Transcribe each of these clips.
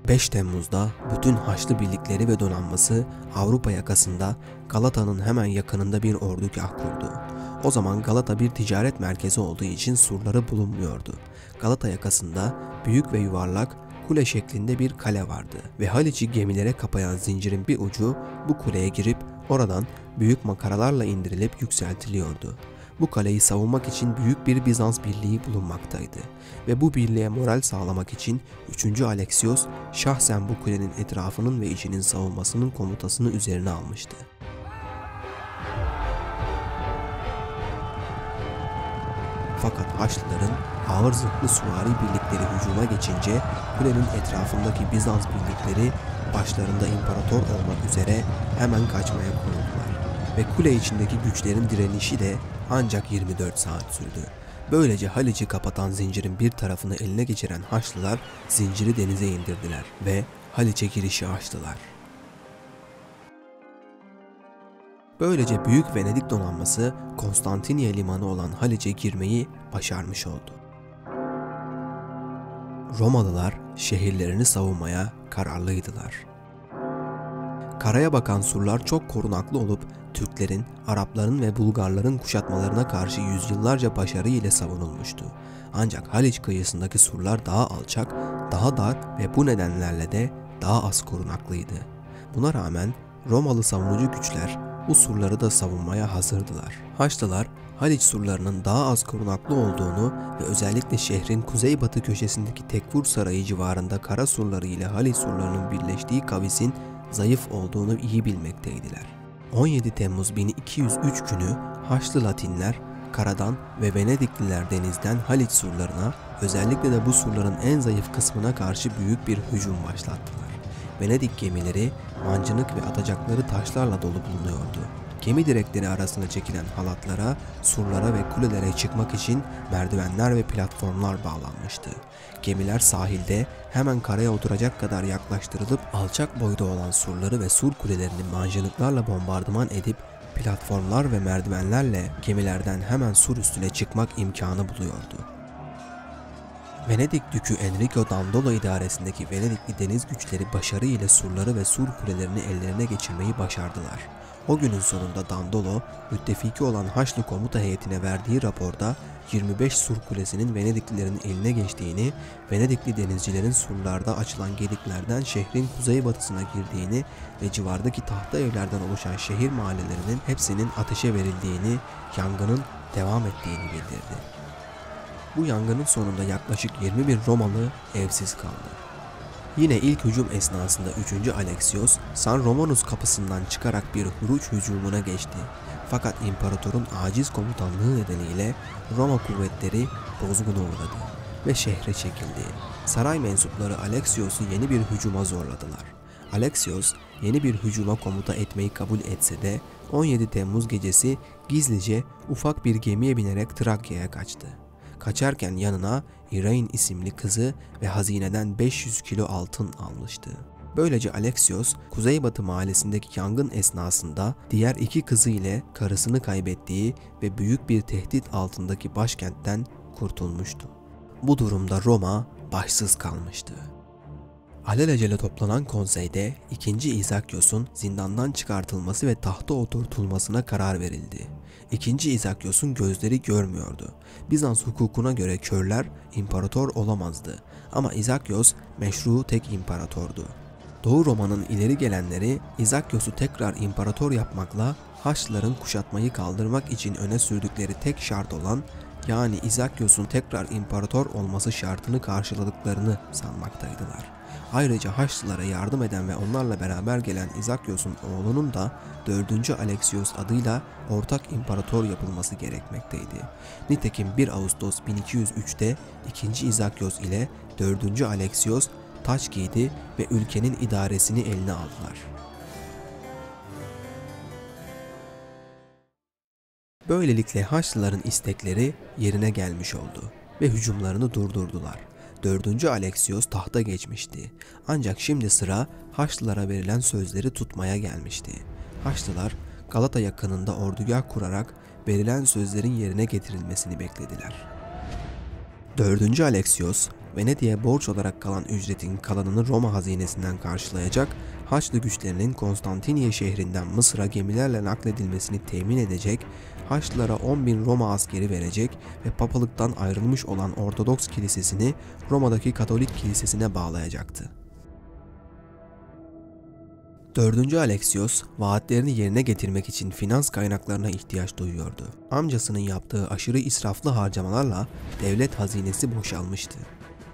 5 Temmuz'da bütün Haçlı birlikleri ve donanması Avrupa yakasında Galata'nın hemen yakınında bir ordugah kurdu. O zaman Galata bir ticaret merkezi olduğu için surları bulunmuyordu. Galata yakasında büyük ve yuvarlak kule şeklinde bir kale vardı ve Haliç'i gemilere kapayan zincirin bir ucu bu kuleye girip oradan büyük makaralarla indirilip yükseltiliyordu. Bu kaleyi savunmak için büyük bir Bizans birliği bulunmaktaydı ve bu birliğe moral sağlamak için 3. Alexios şahsen bu kulenin etrafının ve içinin savunmasının komutasını üzerine almıştı. Fakat Haçlıların ağır zırhlı süvari birlikleri hücuma geçince kulenin etrafındaki Bizans birlikleri başlarında imparator olmak üzere hemen kaçmaya koyuldular ve kule içindeki güçlerin direnişi de ancak 24 saat sürdü. Böylece Haliç'i kapatan zincirin bir tarafını eline geçiren Haçlılar zinciri denize indirdiler ve Haliç'e girişi açtılar. Böylece Büyük Venedik donanması Konstantiniye limanı olan Haliç'e girmeyi başarmış oldu. Romalılar şehirlerini savunmaya kararlıydılar. Karaya bakan surlar çok korunaklı olup Türklerin, Arapların ve Bulgarların kuşatmalarına karşı yüzyıllarca başarı ile savunulmuştu. Ancak Haliç kıyısındaki surlar daha alçak, daha dar ve bu nedenlerle de daha az korunaklıydı. Buna rağmen Romalı savunucu güçler bu surları da savunmaya hazırdılar. Haçlılar Haliç surlarının daha az korunaklı olduğunu ve özellikle şehrin kuzeybatı köşesindeki Tekfur Sarayı civarında kara surları ile Haliç surlarının birleştiği kavisin zayıf olduğunu iyi bilmekteydiler. 17 Temmuz 1203 günü Haçlı Latinler karadan ve Venedikliler denizden Haliç surlarına, özellikle de bu surların en zayıf kısmına karşı büyük bir hücum başlattılar. Venedik gemileri mancınık ve atacakları taşlarla dolu bulunuyordu. Gemi direkleri arasına çekilen halatlara, surlara ve kulelere çıkmak için merdivenler ve platformlar bağlanmıştı. Gemiler sahilde hemen karaya oturacak kadar yaklaştırılıp alçak boyda olan surları ve sur kulelerini mancınıklarla bombardıman edip platformlar ve merdivenlerle gemilerden hemen sur üstüne çıkmak imkanı buluyordu. Venedik Dükü Enrico Dandolo idaresindeki Venedikli deniz güçleri başarı ile surları ve sur kulelerini ellerine geçirmeyi başardılar. O günün sonunda Dandolo, müttefiki olan Haçlı komuta heyetine verdiği raporda 25 sur kulesinin Venediklilerin eline geçtiğini, Venedikli denizcilerin surlarda açılan gediklerden şehrin kuzeybatısına girdiğini ve civardaki tahta evlerden oluşan şehir mahallelerinin hepsinin ateşe verildiğini, yangının devam ettiğini bildirdi. Bu yangının sonunda yaklaşık 21 Romalı evsiz kaldı. Yine ilk hücum esnasında 3. Alexios, San Romanus kapısından çıkarak bir huruç hücumuna geçti. Fakat imparatorun aciz komutanlığı nedeniyle Roma kuvvetleri bozguna uğradı ve şehre çekildi. Saray mensupları Alexios'u yeni bir hücuma zorladılar. Alexios yeni bir hücuma komuta etmeyi kabul etse de 17 Temmuz gecesi gizlice ufak bir gemiye binerek Trakya'ya kaçtı. Kaçarken yanına Irain isimli kızı ve hazineden 500 kilo altın almıştı. Böylece Alexios, Kuzeybatı mahallesindeki yangın esnasında diğer 2 kızı ile karısını kaybettiği ve büyük bir tehdit altındaki başkentten kurtulmuştu. Bu durumda Roma başsız kalmıştı. Alelacele toplanan konseyde 2. İzakyos'un zindandan çıkartılması ve tahta oturtulmasına karar verildi. 2. İzakyos'un gözleri görmüyordu. Bizans hukukuna göre körler imparator olamazdı ama İzakyos meşru tek imparatordu. Doğu Roma'nın ileri gelenleri İzakyos'u tekrar imparator yapmakla Haçlıların kuşatmayı kaldırmak için öne sürdükleri tek şart olan, yani İzakyos'un tekrar imparator olması şartını karşıladıklarını sanmaktaydılar. Ayrıca Haçlılara yardım eden ve onlarla beraber gelen İzakyos'un oğlunun da 4. Alexios adıyla ortak imparator yapılması gerekmekteydi. Nitekim 1 Ağustos 1203'te 2. İzakyos ile 4. Alexios taç giydi ve ülkenin idaresini eline aldılar. Böylelikle Haçlıların istekleri yerine gelmiş oldu ve hücumlarını durdurdular. 4. Alexios tahta geçmişti. Ancak şimdi sıra Haçlılara verilen sözleri tutmaya gelmişti. Haçlılar Galata yakınında ordugah kurarak verilen sözlerin yerine getirilmesini beklediler. 4. Alexios Venedik'e borç olarak kalan ücretin kalanını Roma hazinesinden karşılayacak, Haçlı güçlerinin Konstantiniye şehrinden Mısır'a gemilerle nakledilmesini temin edecek, Haçlılara 10.000 Roma askeri verecek ve papalıktan ayrılmış olan Ortodoks kilisesini Roma'daki Katolik kilisesine bağlayacaktı. 4. Alexios, vaatlerini yerine getirmek için finans kaynaklarına ihtiyaç duyuyordu. Amcasının yaptığı aşırı israflı harcamalarla devlet hazinesi boşalmıştı.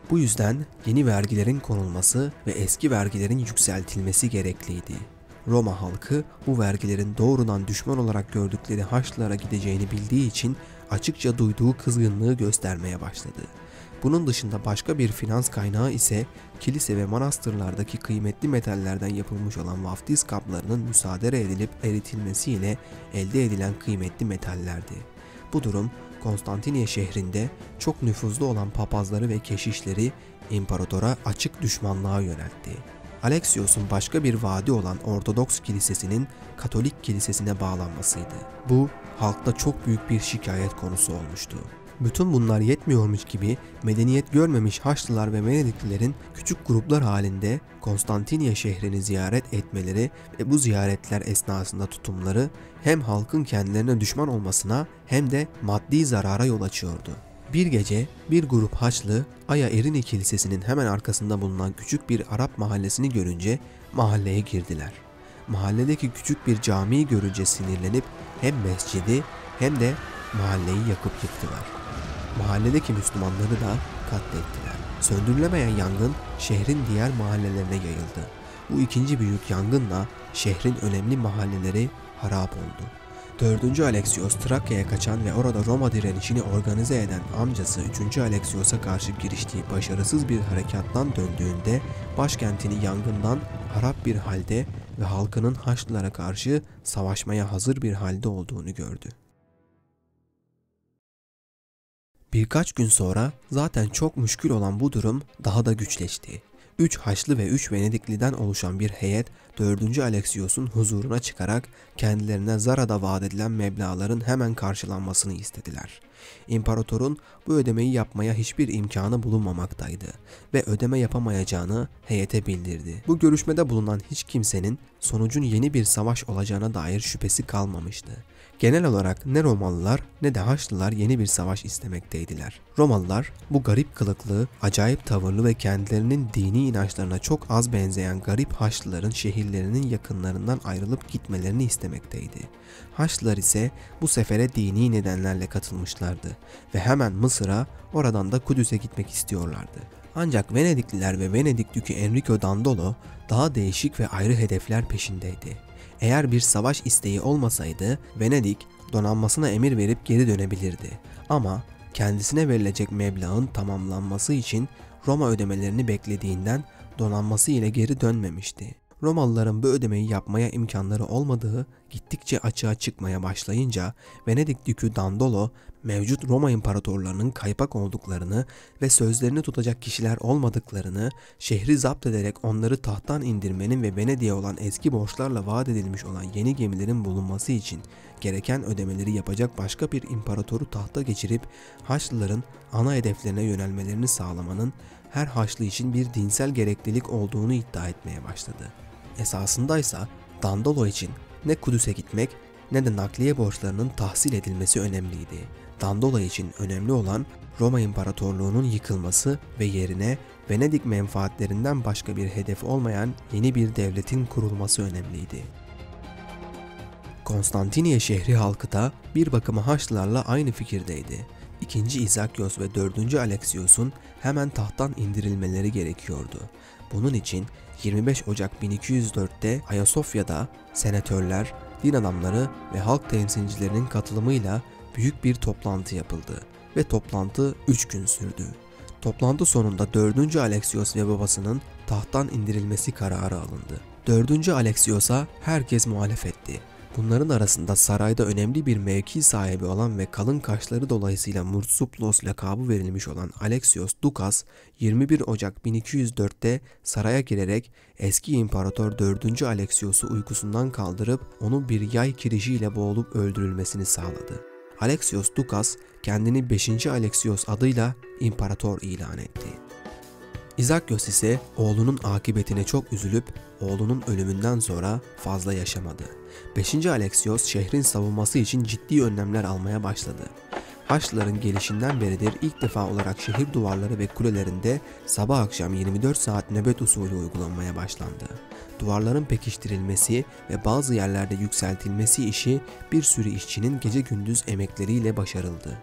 Bu yüzden yeni vergilerin konulması ve eski vergilerin yükseltilmesi gerekliydi. Roma halkı bu vergilerin doğrudan düşman olarak gördükleri Haçlılara gideceğini bildiği için açıkça duyduğu kızgınlığı göstermeye başladı. Bunun dışında başka bir finans kaynağı ise kilise ve manastırlardaki kıymetli metallerden yapılmış olan vaftiz kaplarının müsaade edilip eritilmesiyle elde edilen kıymetli metallerdi. Bu durum Konstantiniye şehrinde çok nüfuzlu olan papazları ve keşişleri imparatora açık düşmanlığa yöneltti. Alexios'un başka bir vaadi olan Ortodoks kilisesinin Katolik kilisesine bağlanmasıydı. Bu halkta çok büyük bir şikayet konusu olmuştu. Bütün bunlar yetmiyormuş gibi medeniyet görmemiş Haçlılar ve Venediklilerin küçük gruplar halinde Konstantiniye şehrini ziyaret etmeleri ve bu ziyaretler esnasında tutumları hem halkın kendilerine düşman olmasına hem de maddi zarara yol açıyordu. Bir gece bir grup Haçlı Aya Erini Kilisesi'nin hemen arkasında bulunan küçük bir Arap mahallesini görünce mahalleye girdiler. Mahalledeki küçük bir camiyi görünce sinirlenip hem mescidi hem de mahalleyi yakıp yıktılar. Mahalledeki Müslümanları da katlettiler. Söndürülemeyen yangın şehrin diğer mahallelerine yayıldı. Bu ikinci büyük yangınla şehrin önemli mahalleleri harap oldu. 4. Alexios Trakya'ya kaçan ve orada Roma direnişini organize eden amcası 3. Alexios'a karşı giriştiği başarısız bir harekattan döndüğünde başkentini yangından harap bir halde ve halkının Haçlılara karşı savaşmaya hazır bir halde olduğunu gördü. Birkaç gün sonra zaten çok müşkül olan bu durum daha da güçleşti. 3 Haçlı ve 3 Venedikliden oluşan bir heyet 4. Alexios'un huzuruna çıkarak kendilerine Zara'da vaat edilen meblağların hemen karşılanmasını istediler. İmparatorun bu ödemeyi yapmaya hiçbir imkanı bulunmamaktaydı ve ödeme yapamayacağını heyete bildirdi. Bu görüşmede bulunan hiç kimsenin sonucun yeni bir savaş olacağına dair şüphesi kalmamıştı. Genel olarak ne Romalılar ne de Haçlılar yeni bir savaş istemekteydiler. Romalılar bu garip kılıklı, acayip tavırlı ve kendilerinin dini inançlarına çok az benzeyen garip Haçlıların şehirlerinin yakınlarından ayrılıp gitmelerini istemekteydi. Haçlılar ise bu sefere dini nedenlerle katılmışlardı ve hemen Mısır'a, oradan da Kudüs'e gitmek istiyorlardı. Ancak Venedikliler ve Venedik Dükü Enrico Dandolo daha değişik ve ayrı hedefler peşindeydi. Eğer bir savaş isteği olmasaydı Venedik donanmasına emir verip geri dönebilirdi. Ama kendisine verilecek meblağın tamamlanması için Roma ödemelerini beklediğinden donanması ile geri dönmemişti. Romalıların bu ödemeyi yapmaya imkanları olmadığı gittikçe açığa çıkmaya başlayınca Venedik Dükü Dandolo mevcut Roma imparatorlarının kaypak olduklarını ve sözlerini tutacak kişiler olmadıklarını, şehri zapt ederek onları tahttan indirmenin ve Venedik'e olan eski borçlarla vaat edilmiş olan yeni gemilerin bulunması için gereken ödemeleri yapacak başka bir imparatoru tahta geçirip Haçlıların ana hedeflerine yönelmelerini sağlamanın her Haçlı için bir dinsel gereklilik olduğunu iddia etmeye başladı. Esasındaysa Dandolo için ne Kudüs'e gitmek ne de nakliye borçlarının tahsil edilmesi önemliydi. Dandolo için önemli olan Roma İmparatorluğu'nun yıkılması ve yerine Venedik menfaatlerinden başka bir hedef olmayan yeni bir devletin kurulması önemliydi. Konstantiniye şehri halkı da bir bakıma Haçlılarla aynı fikirdeydi. 2. İzakyos ve 4. Alexios'un hemen tahttan indirilmeleri gerekiyordu. Bunun için 25 Ocak 1204'te Ayasofya'da senatörler, din adamları ve halk temsilcilerinin katılımıyla büyük bir toplantı yapıldı ve toplantı 3 gün sürdü. Toplantı sonunda 4. Alexios ve babasının tahttan indirilmesi kararı alındı. 4. Alexios'a herkes muhalefetti. Bunların arasında sarayda önemli bir mevki sahibi olan ve kalın kaşları dolayısıyla Murtzuplos lakabı verilmiş olan Alexios Dukas, 21 Ocak 1204'te saraya girerek eski imparator 4. Alexios'u uykusundan kaldırıp onu bir yay kirişiyle boğulup öldürülmesini sağladı. Alexios Dukas kendini 5. Alexios adıyla imparator ilan etti. İzakyos ise oğlunun akıbetine çok üzülüp oğlunun ölümünden sonra fazla yaşamadı. 5. Alexios şehrin savunması için ciddi önlemler almaya başladı. Haçlıların gelişinden beridir ilk defa olarak şehir duvarları ve kulelerinde sabah akşam 24 saat nöbet usulü uygulanmaya başlandı. Duvarların pekiştirilmesi ve bazı yerlerde yükseltilmesi işi bir sürü işçinin gece gündüz emekleriyle başarıldı.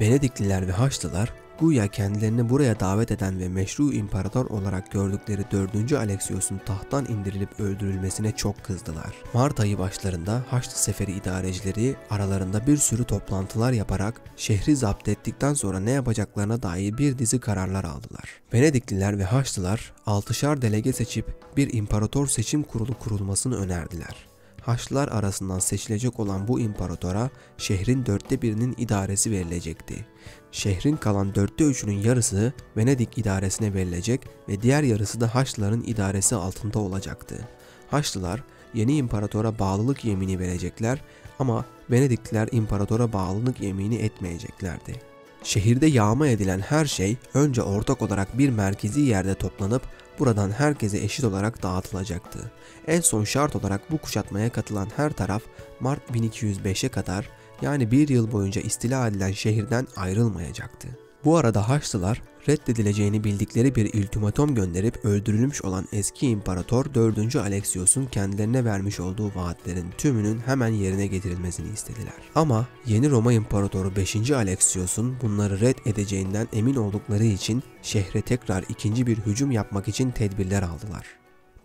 Venedikliler ve Haçlılar güya kendilerini buraya davet eden ve meşru imparator olarak gördükleri 4. Alexios'un tahttan indirilip öldürülmesine çok kızdılar. Mart ayı başlarında Haçlı seferi idarecileri aralarında bir sürü toplantılar yaparak şehri zapt ettikten sonra ne yapacaklarına dair bir dizi kararlar aldılar. Venedikliler ve Haçlılar 6'şar delege seçip bir imparator seçim kurulu kurulmasını önerdiler. Haçlılar arasından seçilecek olan bu imparatora şehrin 1/4'inin idaresi verilecekti. Şehrin kalan 3/4'ünün yarısı Venedik idaresine verilecek ve diğer yarısı da Haçlıların idaresi altında olacaktı. Haçlılar yeni imparatora bağlılık yemini verecekler ama Venedikliler imparatora bağlılık yemini etmeyeceklerdi. Şehirde yağma edilen her şey önce ortak olarak bir merkezi yerde toplanıp buradan herkese eşit olarak dağıtılacaktı. En son şart olarak bu kuşatmaya katılan her taraf Mart 1205'e kadar, yani bir yıl boyunca istila edilen şehirden ayrılmayacaktı. Bu arada Haçlılar reddedileceğini bildikleri bir ultimatom gönderip öldürülmüş olan eski imparator 4. Alexios'un kendilerine vermiş olduğu vaatlerin tümünün hemen yerine getirilmesini istediler. Ama yeni Roma İmparatoru 5. Alexios'un bunları reddedeceğinden emin oldukları için şehre tekrar ikinci bir hücum yapmak için tedbirler aldılar.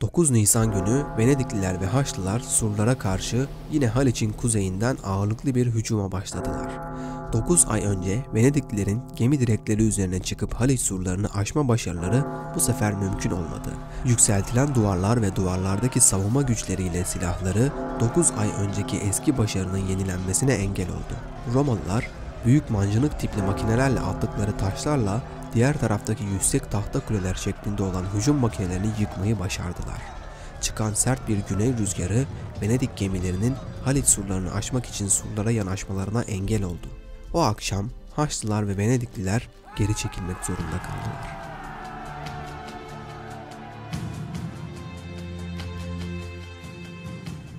9 Nisan günü Venedikliler ve Haçlılar surlara karşı yine Haliç'in kuzeyinden ağırlıklı bir hücuma başladılar. 9 ay önce Venediklilerin gemi direkleri üzerine çıkıp Haliç surlarını aşma başarıları bu sefer mümkün olmadı. Yükseltilen duvarlar ve duvarlardaki savunma güçleriyle silahları 9 ay önceki eski başarının yenilenmesine engel oldu. Romalılar büyük mancınık tipli makinelerle attıkları taşlarla diğer taraftaki yüksek tahta kuleler şeklinde olan hücum makinelerini yıkmayı başardılar. Çıkan sert bir güney rüzgarı Venedik gemilerinin Haliç surlarını aşmak için surlara yanaşmalarına engel oldu. O akşam Haçlılar ve Venedikliler geri çekilmek zorunda kaldılar.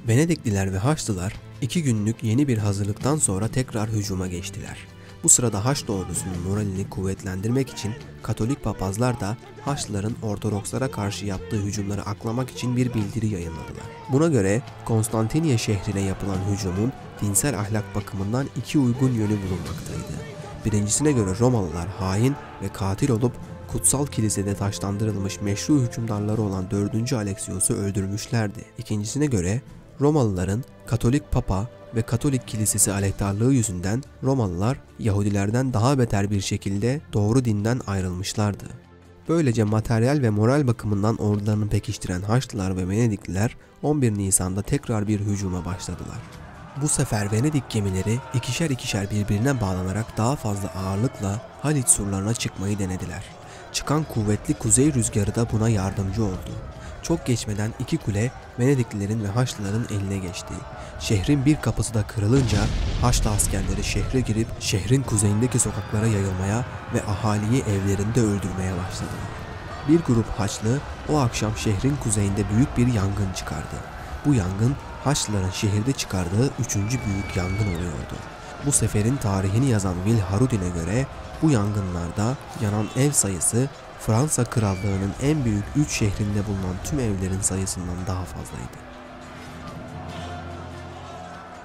Venedikliler ve Haçlılar 2 günlük yeni bir hazırlıktan sonra tekrar hücuma geçtiler. Bu sırada Haçlı ordusunun moralini kuvvetlendirmek için Katolik papazlar da Haçlıların Ortodokslara karşı yaptığı hücumları aklamak için bir bildiri yayınladılar. Buna göre Konstantiniye şehrine yapılan hücumun dinsel ahlak bakımından 2 uygun yönü bulunmaktaydı. Birincisine göre Romalılar hain ve katil olup kutsal kilisede taşlandırılmış meşru hükümdarları olan 4. Alexios'u öldürmüşlerdi. İkincisine göre Romalıların Katolik Papa ve Katolik Kilisesi aleyhtarlığı yüzünden Romalılar Yahudilerden daha beter bir şekilde doğru dinden ayrılmışlardı. Böylece materyal ve moral bakımından ordularını pekiştiren Haçlılar ve Venedikliler 11 Nisan'da tekrar bir hücuma başladılar. Bu sefer Venedik gemileri ikişer ikişer birbirine bağlanarak daha fazla ağırlıkla Haliç surlarına çıkmayı denediler. Çıkan kuvvetli kuzey rüzgarı da buna yardımcı oldu. Çok geçmeden 2 kule Venediklilerin ve Haçlıların eline geçti. Şehrin bir kapısı da kırılınca Haçlı askerleri şehre girip şehrin kuzeyindeki sokaklara yayılmaya ve ahaliyi evlerinde öldürmeye başladılar. Bir grup Haçlı o akşam şehrin kuzeyinde büyük bir yangın çıkardı. Bu yangın Haçlıların şehirde çıkardığı 3. büyük yangın oluyordu. Bu seferin tarihini yazan Will Harudin'e göre bu yangınlarda yanan ev sayısı Fransa Krallığı'nın en büyük 3 şehrinde bulunan tüm evlerin sayısından daha fazlaydı.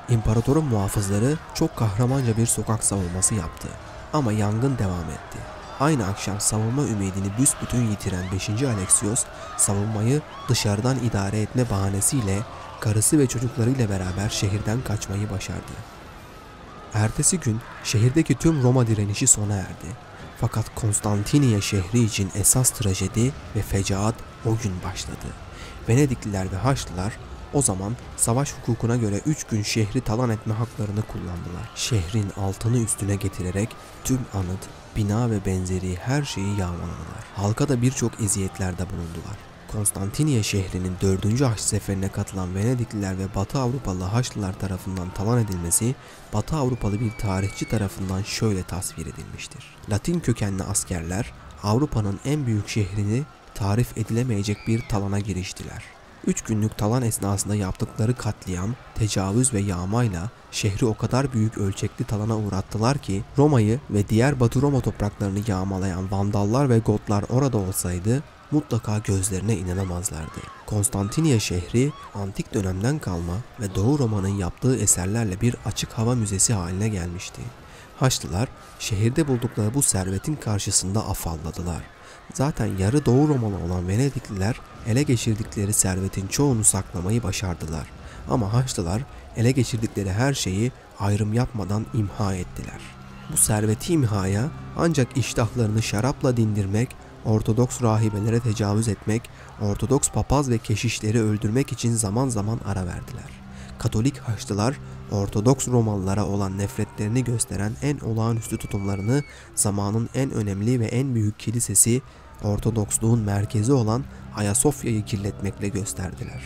İmparatorun muhafızları çok kahramanca bir sokak savunması yaptı ama yangın devam etti. Aynı akşam savunma ümidini büsbütün yitiren 5. Alexios savunmayı dışarıdan idare etme bahanesiyle karısı ve çocuklarıyla beraber şehirden kaçmayı başardı. Ertesi gün şehirdeki tüm Roma direnişi sona erdi. Fakat Konstantiniye şehri için esas trajedi ve fecaat o gün başladı. Venedikliler ve Haçlılar o zaman savaş hukukuna göre 3 gün şehri talan etme haklarını kullandılar. Şehrin altını üstüne getirerek tüm anıt, bina ve benzeri her şeyi yağmaladılar. Halka da birçok eziyetlerde bulundular. Konstantiniye şehrinin 4. Haç seferine katılan Venedikliler ve Batı Avrupalı Haçlılar tarafından talan edilmesi, Batı Avrupalı bir tarihçi tarafından şöyle tasvir edilmiştir. Latin kökenli askerler Avrupa'nın en büyük şehrini tarif edilemeyecek bir talana giriştiler. 3 günlük talan esnasında yaptıkları katliam, tecavüz ve yağmayla şehri o kadar büyük ölçekli talana uğrattılar ki Roma'yı ve diğer Batı Roma topraklarını yağmalayan Vandallar ve Gotlar orada olsaydı mutlaka gözlerine inanamazlardı. Konstantiniye şehri antik dönemden kalma ve Doğu Roma'nın yaptığı eserlerle bir açık hava müzesi haline gelmişti. Haçlılar şehirde buldukları bu servetin karşısında afalladılar. Zaten yarı Doğu Romalı olan Venedikliler ele geçirdikleri servetin çoğunu saklamayı başardılar. Ama Haçlılar ele geçirdikleri her şeyi ayrım yapmadan imha ettiler. Bu serveti imhaya ancak iştahlarını şarapla dindirmek, Ortodoks rahibelere tecavüz etmek, Ortodoks papaz ve keşişleri öldürmek için zaman zaman ara verdiler. Katolik Haçlılar Ortodoks Romalılara olan nefretlerini gösteren en olağanüstü tutumlarını zamanın en önemli ve en büyük kilisesi, Ortodoksluğun merkezi olan Ayasofya'yı kirletmekle gösterdiler.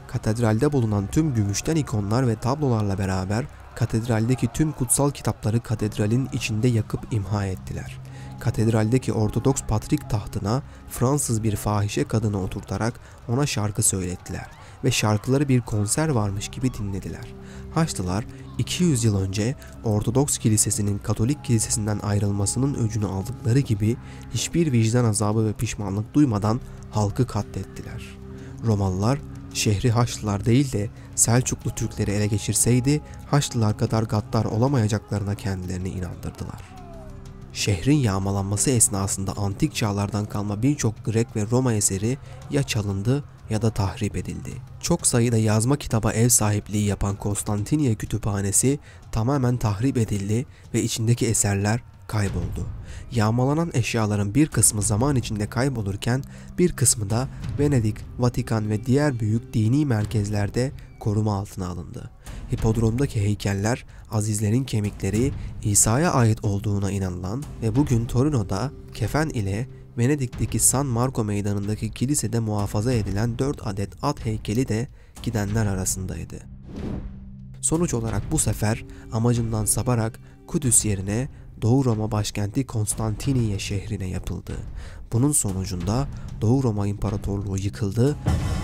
Katedralde bulunan tüm gümüşten ikonlar ve tablolarla beraber katedraldeki tüm kutsal kitapları katedralin içinde yakıp imha ettiler. Katedraldeki Ortodoks Patrik tahtına Fransız bir fahişe kadını oturtarak ona şarkı söylettiler ve şarkıları bir konser varmış gibi dinlediler. Haçlılar 200 yıl önce Ortodoks Kilisesi'nin Katolik Kilisesi'nden ayrılmasının öcünü aldıkları gibi hiçbir vicdan azabı ve pişmanlık duymadan halkı katlettiler. Romalılar şehri Haçlılar değil de Selçuklu Türkleri ele geçirseydi Haçlılar kadar gaddar olamayacaklarına kendilerini inandırdılar. Şehrin yağmalanması esnasında antik çağlardan kalma birçok Grek ve Roma eseri ya çalındı ya da tahrip edildi. Çok sayıda yazma kitaba ev sahipliği yapan Konstantiniye Kütüphanesi tamamen tahrip edildi ve içindeki eserler kayboldu. Yağmalanan eşyaların bir kısmı zaman içinde kaybolurken bir kısmı da Venedik, Vatikan ve diğer büyük dini merkezlerde koruma altına alındı. Hipodromdaki heykeller, azizlerin kemikleri İsa'ya ait olduğuna inanılan ve bugün Torino'da kefen ile Venedik'teki San Marco meydanındaki kilisede muhafaza edilen 4 adet at heykeli de gidenler arasındaydı. Sonuç olarak bu sefer amacından saparak Kudüs yerine Doğu Roma başkenti Konstantiniye şehrine yapıldı. Bunun sonucunda Doğu Roma İmparatorluğu yıkıldı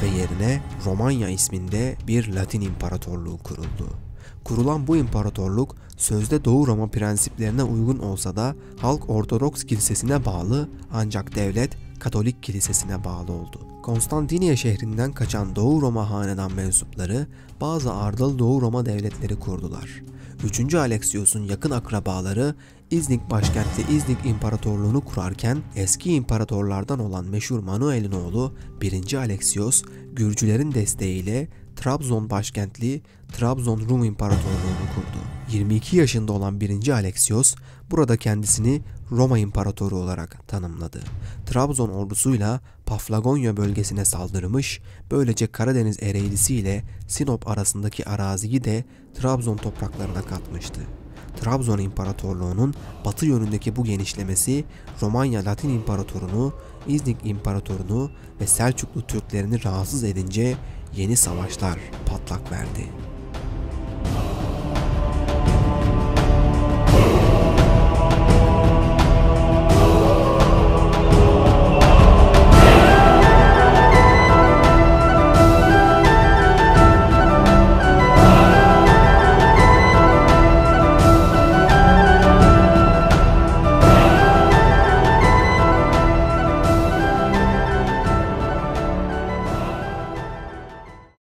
ve yerine Romanya isminde bir Latin İmparatorluğu kuruldu. Kurulan bu imparatorluk sözde Doğu Roma prensiplerine uygun olsa da halk Ortodoks Kilisesi'ne bağlı ancak devlet Katolik Kilisesi'ne bağlı oldu. Konstantiniye şehrinden kaçan Doğu Roma hanedan mensupları bazı ardıl Doğu Roma devletleri kurdular. 3. Alexios'un yakın akrabaları İznik başkentli İznik İmparatorluğunu kurarken eski imparatorlardan olan meşhur Manuel'in oğlu 1. Alexios Gürcülerin desteğiyle Trabzon başkentli Trabzon Rum İmparatorluğunu kurdu. 22 yaşında olan 1. Alexios burada kendisini Roma İmparatoru olarak tanımladı. Trabzon ordusuyla Paflagonya bölgesine saldırmış, böylece Karadeniz Ereğlisi ile Sinop arasındaki araziyi de Trabzon topraklarına katmıştı. Trabzon İmparatorluğu'nun batı yönündeki bu genişlemesi Romanya Latin İmparatorunu, İznik İmparatorunu ve Selçuklu Türklerini rahatsız edince yeni savaşlar patlak verdi.